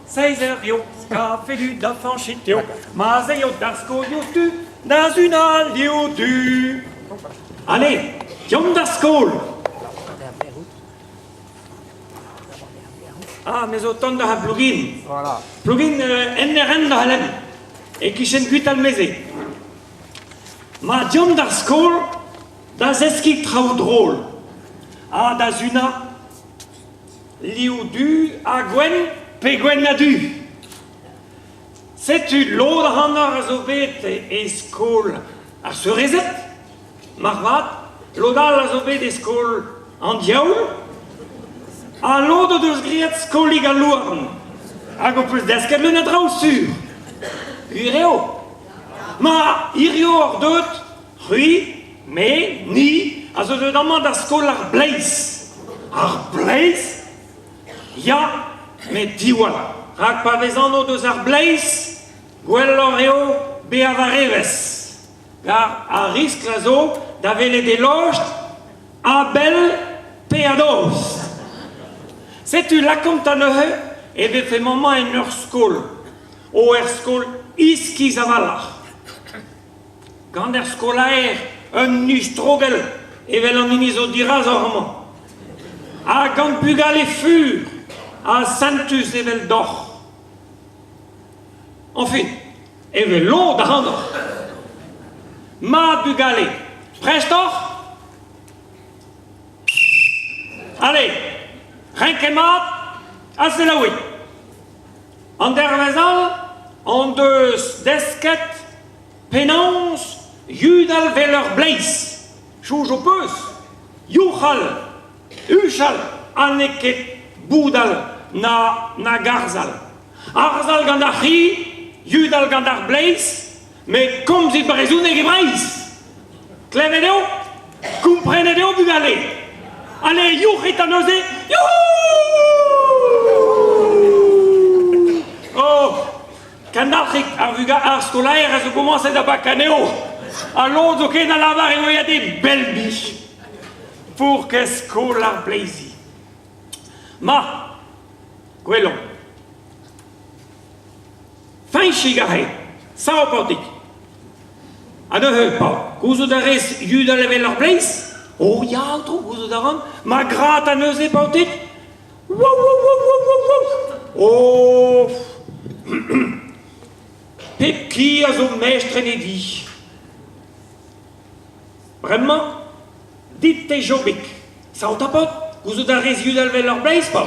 Césario, café du d'affanchitio, mazeo d'asco du, dans une alio du. Allez, tiens d'ascol. Ah, mais autant de plugin. Voilà. Plugin NRN de Halem. Et qui s'en cuit al mese. Ma tiens d'ascol, das eski trau drôle. Ah, das una liu du a Gwen. Pegwen na du. Sais-tu l'eau de Hanna Razobet et Skol à ce reset? Marvat, l'eau d'Alazobet et Skol en diaoul? À l'eau de deux griets Skoli galouarn. À plus d'esquelle le nadrau sur. Ureo. Ma irio ordot, rui, mais, ni, à ce je demande à Skol ar blaze. Ar blaze? Ya. Mais dis voilà, rac pavezano deux arbleis, guelloreo beavareves, car à risque lazo d'avele des loges, abel peados. Sais-tu la comptanehe, et ve fait moment en urskol, o erskol iski zavalar. Quand erskolaer un nustrogel, et vel en iniso dira zormo. A quand puga les fur, a Santus evel d'or. Enfin, evel l'eau d'Andor. Ma bugale. Prestor? Allez, rinkemat, assez la oui. En dervezal, en deux desket, pénance, judal veller blaze. Chouj au peus, yuchal, ushal, aneket, boudal, na garzal. Arzal gandar ri, judal gandar blaze, mais comme si brezoun et gebreis. Clevedeo, comprenedeo bugale. Allez, youch et anosé, youhou! Oh, candarik arvuga arskolaire, à ce commence à bacaneo. Allons, ok, dans la barre, il y a des belles biches. Pour que scolar blazy. Ma, quello. Fin chigare, sao portic. A ne heu pas. Couso d'ares, juda lever leur place. Oh, ya autre, couso d'aran. Ma gratte a neuse portic. Wow, wow, wow, wow, wow, wow. Oh. Pepki a zo mestre ne dit. Vraiment, dites jobic. Sao tapote. Couso d'ares, juda lever leur place, pas.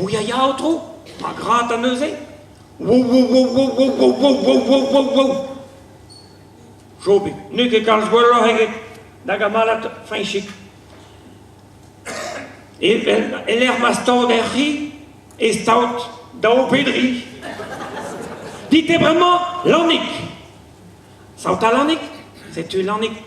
Oh, ya autre. Ma gratte a neuse. Wow, wow, wow, wow, wow, wow, wow, wow, wow, wow. Jobi, nu que Carlos Guerrero hege daga malat fin chic. Et l'air mastor d'Herri et stout dans Pedri. Dites vraiment l'anique. Sauta l'anique? C'est-tu l'anique?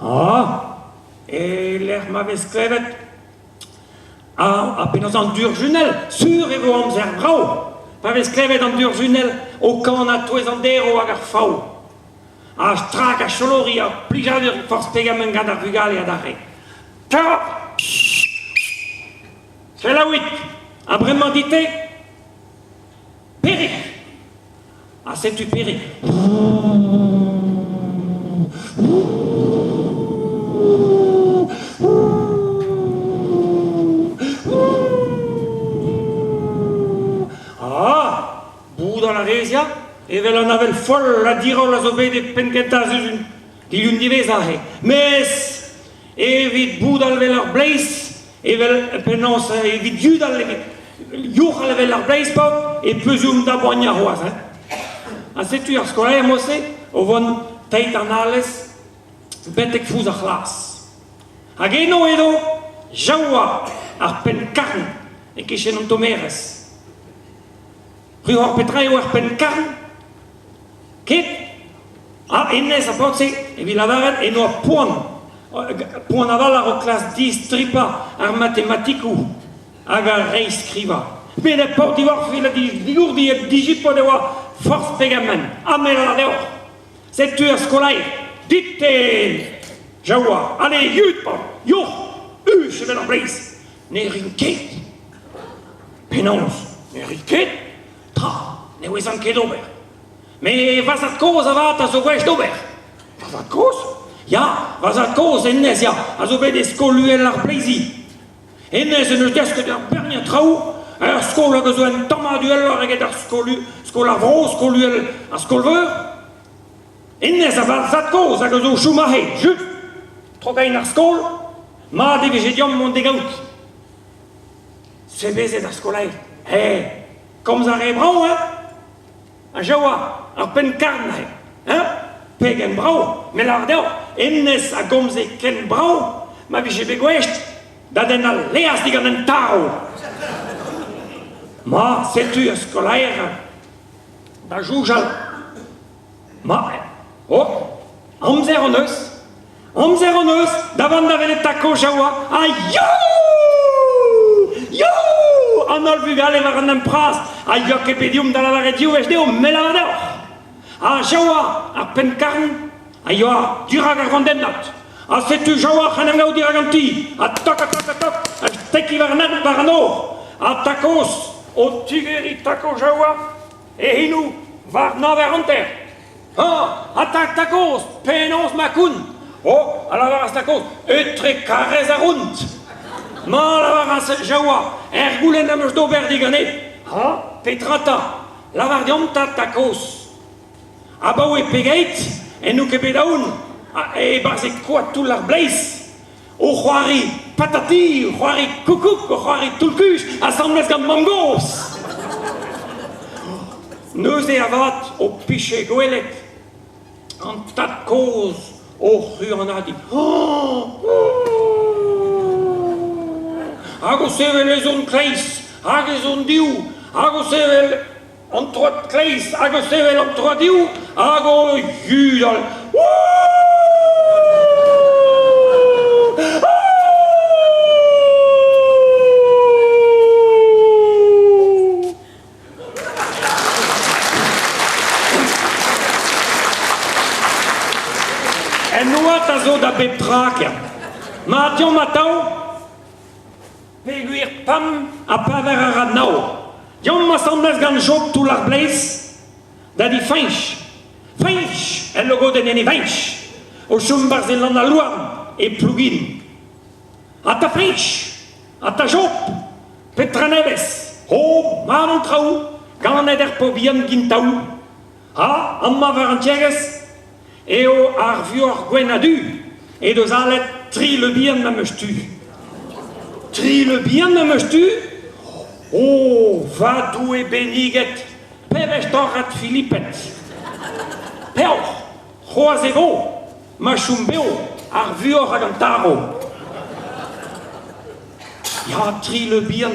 Ah, et l'air m'avait sclévet. Ah, penaos an durjunel, sur evo amzer brao. Pavez sklevet an durjunel o kan a toez an dero hag ar fao. A strak a cholori a plijadur force pegamen gant ar vugale a dare. Ta! C'est la huit. A bremañ dite? Peric. Ah, c'est-tu peric? Dans la résia, et vel en avel folle la diro la zobe de penkentas di l'univesahe. Mais, evit boudal vel ar blaze, et vel penons, evit judal, yuchal vel ar blaze pot, et peusum da boigna roaz. A setu ar skolaer mose, o von teit an ales, betek fous ar chlas. Hag eno edo, jaoua ar pen karn, e kechen an tomeres. Rue hor petraio ar pen karn. Ket? Ah, ennez a portse, e vilavaren, eno a poan. Poan aval ar o klas 10 tripa ar matematikou hag ar reiskriva. Men e port divor fila digourdi e digipo deoa force pegamen. Amel a deor. Setu ar skolaer. Dite! Jawa, allez, yut, pa, yo, je vais la blaze. Ne rinket. Penons, ne rinket. Tra, ne wezan ket ober. Me vazat koz avat a zo gwech d'ober. Vazat koz? Ja, vazat koz ennez, ja, a zo bet eskoluel ar blazi. Ennez en eus desk d'ar bernien traoù, ar skol hag a zo en tamaduel ar eget ar skol ar vro, skoluel ar skolveur. Ennez a vazat koz hag a zo choumahe, just. Trokain ar skol, ma devejediam mont degaout. Se bezet ar skolae. Komz ar e brao, a jaoua, ar pen karn peg en brao, me lar deo, ennez a gomze ken brao, ma vije begwest, da den a leas digan en taro. Ma, setu ar skolaer, da joujal. Ma, amzer an eus, davant da velet tako jaoua, a you! An ol vugale war an empraz, a yok epedium da la varedio ech deo melavador. A jaoua, ar pen karn, a yoa durag ar rondennat. A setu jaoua c'hanangao dirag an ti, a tok, a teki war an or. A takos, o tigeri tako jaoua, e hinou var naver an ter. A takos, penons makoun. A la var takos, etre karez a runt. Ma la var a jaoua, goulen am eus d'ober diganet. Petrata, la var diomta takos. A baou e pegeit, en nou ket daoun, e barze koat tout l'ar bleiz. O c'hoari patati, o c'hoari koukouk, o c'hoari toulkuch, a samlez gant mangos. Neus e avat o piche gwelet, an tat koz o c'hu an adi. Hag o sevel e zon kleiz, hag e zon diou, hag o sevel an troad kleiz, hag o sevel an troad diou, hag o yudal. En oat a zo da bep trak, ma dion matao, peguir pam a paver a rad nao. Dion ma samlez gant jok tout l'ar bleiz, da di feinch. Feinch, el logo den ene feinch. O chom barzel an a louarn e plougin. A ta feinch, a ta jop, petra nevez. Ma an traoù, gant eder po bihan gintaou. An ma var an tieges, eo ar vuor gwen a du, e deus alet tri le bihan ma meus tu. Tri le bihan ma meus tu? Vadou e beniget, pevech torrat filipet. Peoc'h, c'hoaz e vo, ma choum beo, ar vuor hag an taro. Ya tri le bihan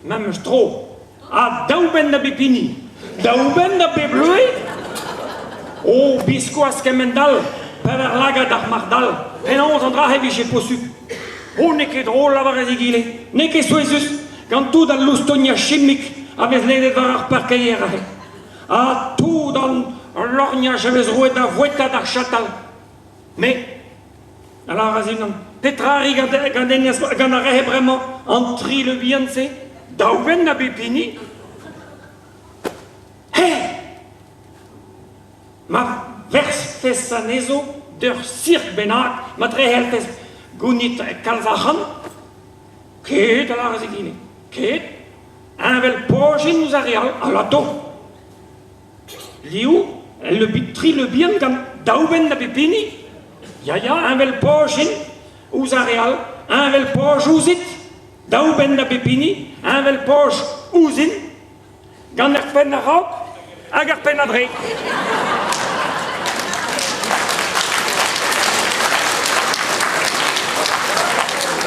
ma meus tro, a daouben da bepini, daouben da bebloe. Biskoaz kemendal, pever lagad ar mardal, penons an dra hevich e posuk. Ne ket drôle la var ez egile, ne ket souezus, gant tout al loustonia chimik a vez ledet war ar parkeier ahe. A tout an lornia javez rouet da voetad ar chatal. Me, ala razin an petrari gant ar rehe bremañ an tri le bihan se, daouben na bepini. Ma vers fes an ezo d'ur cirk bennak, ma tre helfes gounit kalzachan, ket ala razegine, ket, un vel pojin nous a real, a lato. Liou, tri le bihan gant daouben na bepini, ya, un vel pojin ouz a real, un vel poj ouzit, daouben na bepini, un vel poj ouzin, gant ar pen a raok, hag ar pen a dre.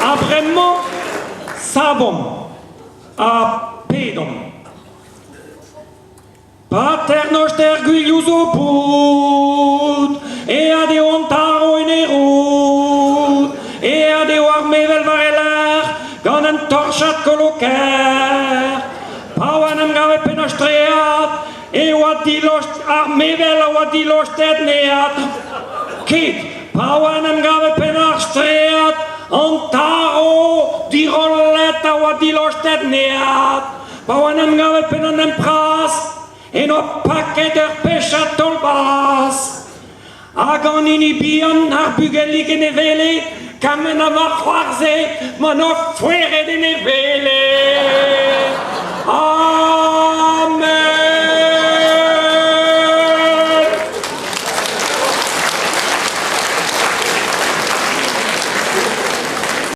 A bremañ sabom, a pedom. Pater noster gwilioù zo pout, e a deo an taro en e rout, e a deo ar mevel var elar, gant an torchat koloker. Pa oan am gavet pen a streat, e oa dilost ar mevel a oa dilostet neat. Ket, pa oan am gavet pen die lostet neat, bauen am Gavelpen an den Pras, en o paquet de pêche à tolbas. Agon inibion ar bugelig en evele, kamen a ma croarze, mon o fuere de nevele.